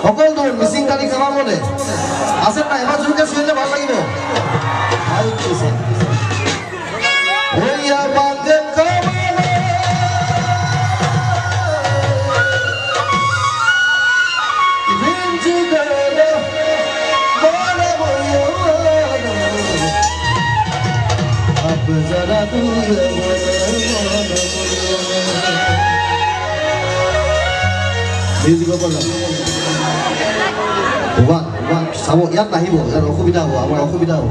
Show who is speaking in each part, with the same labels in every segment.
Speaker 1: সকল দূর মিসিং কালি কামার মনে আছে না এবার জুড়ে শুনলে ভালো লাগিব ভাই কিছে ওইয়া বাঁধে কামালে ভিঞ্জু গেলে বলে বইও আব জরা দূর মিউজিক বলা চাব ইয়াত নাহিব ইয়াত অসুবিধা হ'ব আমাৰ অসুবিধা হ'ব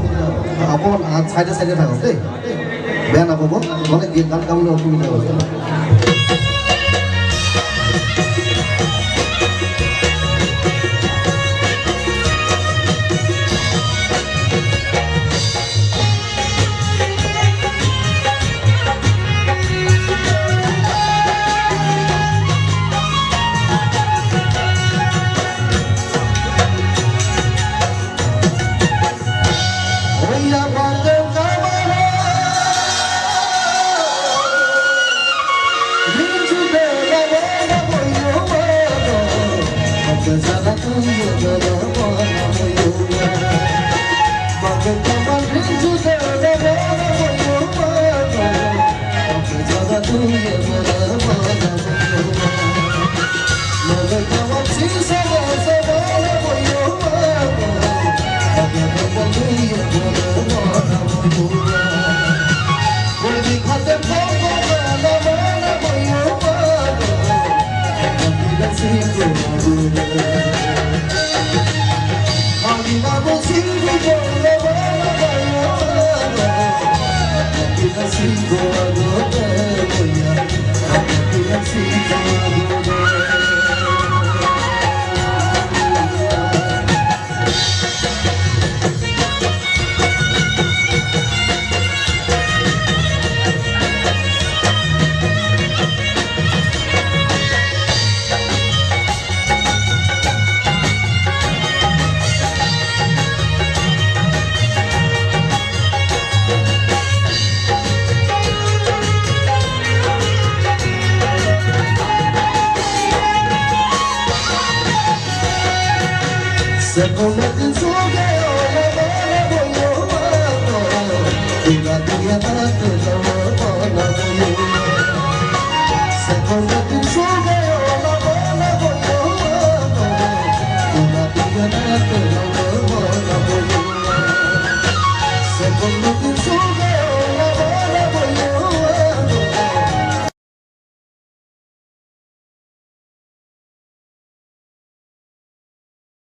Speaker 1: অকণমান চাইডে চাইডে থাকক দেই বেয়া নাপাব মানে গান গাবলৈ অসুবিধা হ'ব Go,